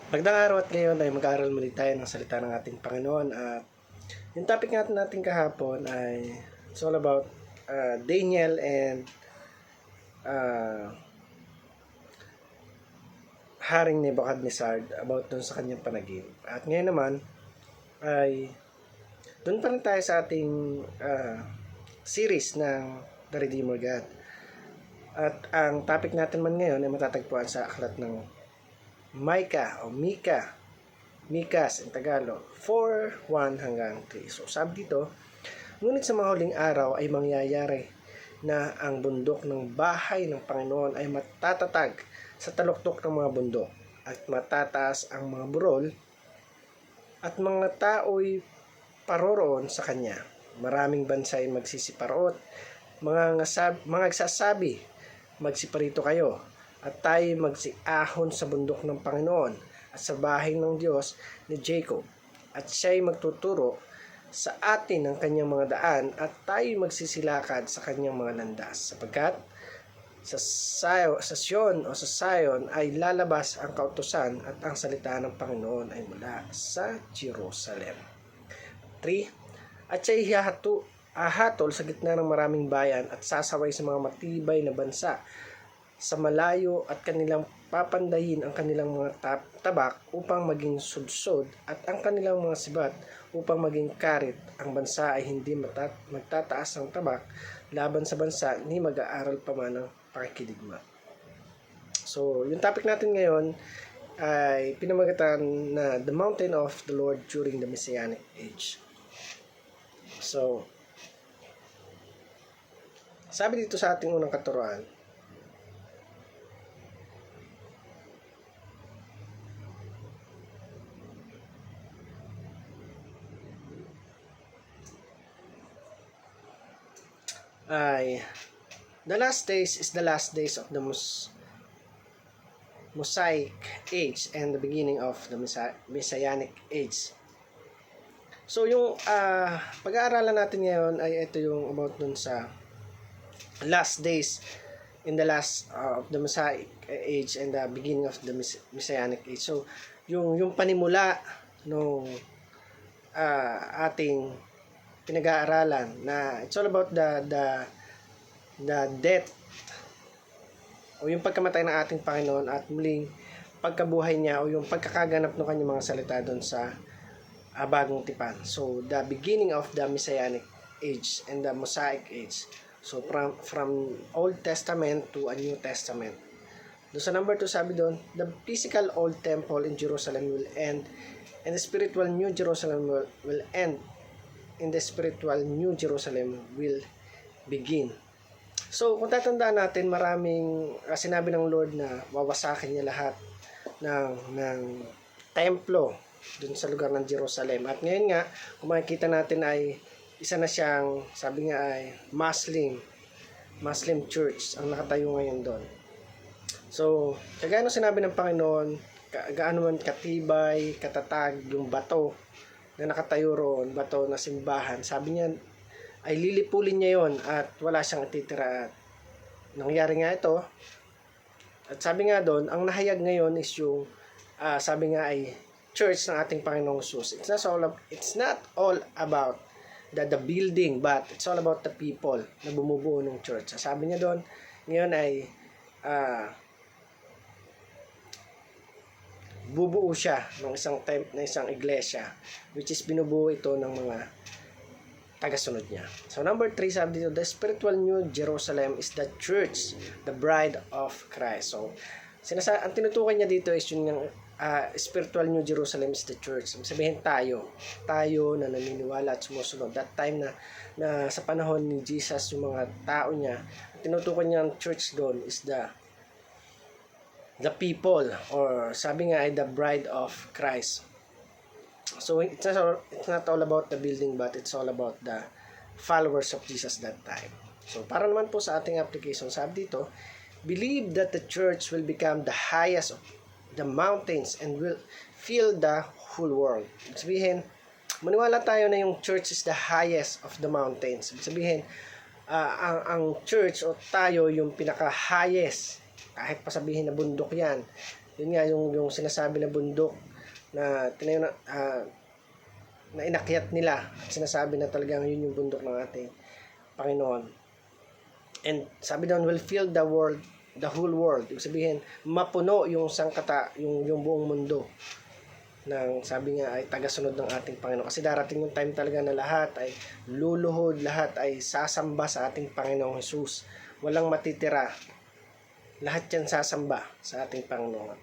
Magandang araw at ngayon ay mag-aaral muli tayo ng salita ng ating Panginoon at yung topic natin kahapon ay it's all about Daniel and uh, Haring Nebuchadnezzar about dun sa kanyang panaginip. At ngayon naman ay dun pa rin tayo sa ating series ng The Redeemer God. At ang topic natin man ngayon ay matatagpuan sa aklat ng Micah o Micah in Tagalog, 4:1 hanggang 3. So sabi dito, ngunit sa mga huling araw ay mangyayari na ang bundok ng bahay ng Panginoon ay matatatag sa taluktok ng mga bundok at matataas ang mga burol at mga tao'y paroroon sa kanya. Maraming bansa ay magsisiparot, mga nagsasabi, magsiparito kayo at tayo magsiahon sa bundok ng Panginoon at sa bahay ng Diyos ni Jacob. At siya'y magtuturo sa atin ng kanyang mga daan at tayo magsisilakad sa kanyang mga landas. Sapagkat sa Sion ay lalabas ang kautusan at ang salita ng Panginoon ay mula sa Jerusalem. 3. At siya'y hahatol sa gitna ng maraming bayan at sasaway sa mga matibay na bansa sa malayo at kanilang papandahin ang kanilang mga tabak upang maging sudsod at ang kanilang mga sibat upang maging karit. Ang bansa ay hindi magtataas ng tabak laban sa bansa ni mag-aaral pa man ng pakikidigma. So, yung topic natin ngayon ay pinamagatan na The Mountain of the Lord during the Messianic Age. So, sabi dito sa ating unang katuruan, ay the last days is the last days of the Mosaic age and the beginning of the Messianic age. So yung pag-aaralan natin ngayon ay ito yung about dun sa last days in the last of the Mosaic age and the beginning of the Messianic age. So yung panimula nung ating pinag-aaralan na it's all about the death o yung pagkamatay ng ating Panginoon at muling pagkabuhay niya o yung pagkakaganap ng kanyang mga salita doon sa bagong tipan. So the beginning of the Messianic age and the Mosaic age. So from Old Testament to a New Testament. Doon sa number 2 sabi doon, the physical old temple in Jerusalem will end and the spiritual New Jerusalem will end in the spiritual New Jerusalem will begin. So, kung tatandaan natin, maraming sinabi ng Lord na wawasakin niya lahat ng templo dun sa lugar ng Jerusalem. At ngayon nga, kung makikita natin ay isa na siyang, sabi nga ay Muslim church ang nakatayo ngayon doon. So, kagano sinabi ng Panginoon, gaano man katibay, katatag yung bato na nakatayo roon, bato na simbahan, sabi niya ay lilipulin niya yon at wala siyang ititira. Nangyari nga ito. At sabi nga doon, ang nahayag ngayon is yung sabi nga ay church ng ating Panginoong Jesus. It's not all about the building, but it's all about the people na bumubuo ng church. Sabi niya doon, ngayon ay bubuo siya ng isang iglesia, which is binubuo ito ng mga tagasunod niya. So number 3 sabi dito, the spiritual New Jerusalem is the church, the bride of Christ. So ang tinutukoy niya dito is yung spiritual New Jerusalem is the church. Sabihin tayo na naniniwala at sumusunod. That time na sa panahon ni Jesus, yung mga tao niya, ang tinutukoy niya ng church doon is the people, or sabi nga ay the bride of Christ. So it's not all about the building, but it's all about the followers of Jesus that time. So para naman po sa ating application, sabi dito, believe that the church will become the highest of the mountains and will fill the whole world. Sabihin, maniwala tayo na yung church is the highest of the mountains. Sabihin, ang church o tayo yung pinaka-highest, kahit pa sabihin na bundok yan, Yun nga, yung sinasabi na bundok na tinayo na inakyat nila at sinasabi na talagang yun yung bundok ng ating Panginoon. And sabi doon, will fill the world, the whole world. Ibig sabihin, mapuno yung yung buong mundo ng sabi nga ay tagasunod ng ating Panginoon. Kasi darating yung time talaga na lahat ay luluhod, lahat ay sasamba sa ating Panginoong Jesus. Walang matitira. Lahat yan sasamba sa ating Panginoon.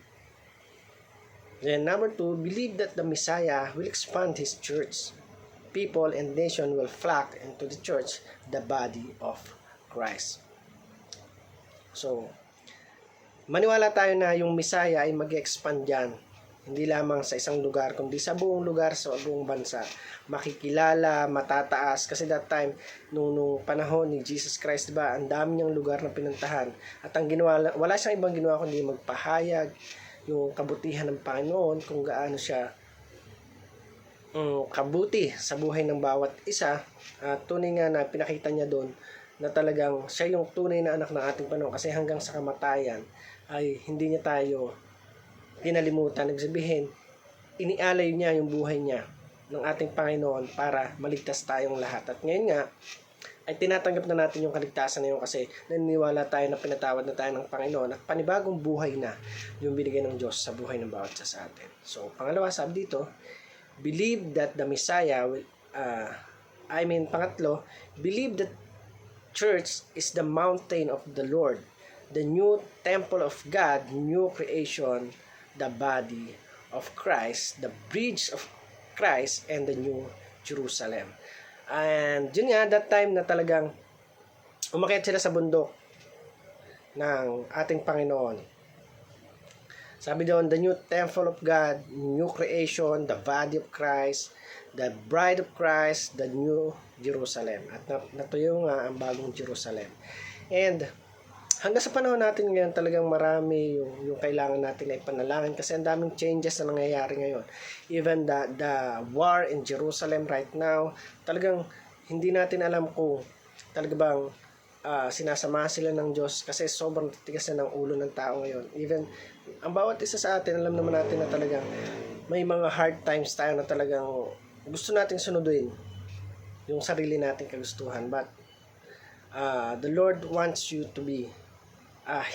Then number 2, believe that the Messiah will expand His church. People and nation will flock into the church, the body of Christ. So, maniwala tayo na yung Messiah ay mag-expand dyan. Hindi lamang sa isang lugar, kundi sa buong lugar, sa buong bansa. Makikilala, matataas. Kasi that time, nung panahon ni Jesus Christ, diba, ang dami niyang lugar na pinuntahan. At ang ginawa, wala siyang ibang ginawa kundi magpahayag yung kabutihan ng Panginoon, kung gaano siya kabuti sa buhay ng bawat isa. At tunay nga na pinakita niya doon na talagang siya yung tunay na anak ng ating Panginoon. Kasi hanggang sa kamatayan ay hindi niya tayo pinalimutan. Nagsabihin, inialay niya yung buhay niya ng ating Panginoon para maligtas tayong lahat. At ngayon nga, ay tinatanggap na natin yung kaligtasan na yun kasi naniniwala tayo na pinatawad na tayo ng Panginoon at panibagong buhay na yung binigay ng Diyos sa buhay ng bawat isa sa atin. So, pangalawa, sabi dito, believe that the Messiah will, pangatlo, believe that church is the mountain of the Lord, the new temple of God, new creation, the body of Christ, the bridge of Christ, and the new Jerusalem. And yun nga, that time na talagang umakyat sila sa bundok ng ating Panginoon. Sabi doon, the new temple of God, new creation, the body of Christ, the bride of Christ, the new Jerusalem. At natuyo nga ang bagong Jerusalem. And hanggang sa panahon natin ngayon, talagang marami yung kailangan natin na ipanalangin kasi ang daming changes na nangyayari ngayon. Even the war in Jerusalem right now, talagang hindi natin alam kung talaga bang sinasama sila ng Diyos kasi sobrang titigas na ng ulo ng tao ngayon. Even ang bawat isa sa atin, alam naman natin na talagang may mga hard times tayo na talagang gusto nating sunodin yung sarili nating kagustuhan. But the Lord wants you to be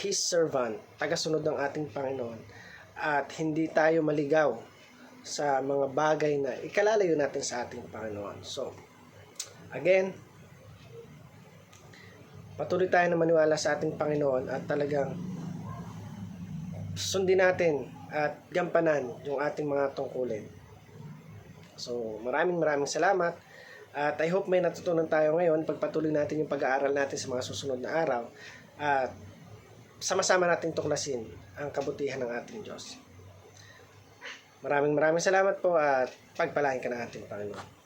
His servant, tagasunod ng ating Panginoon, at hindi tayo maligaw sa mga bagay na ikalalayo natin sa ating Panginoon. So, again, patuloy tayo na maniwala sa ating Panginoon at talagang sundin natin at gampanan yung ating mga tungkulin. So, maraming salamat at I hope may natutunan tayo ngayon. Pagpatuloy natin yung pag-aaral natin sa mga susunod na araw at sama-sama nating tuklasin ang kabutihan ng ating Diyos. Maraming salamat po at pagpalain ka ng ating Panginoon.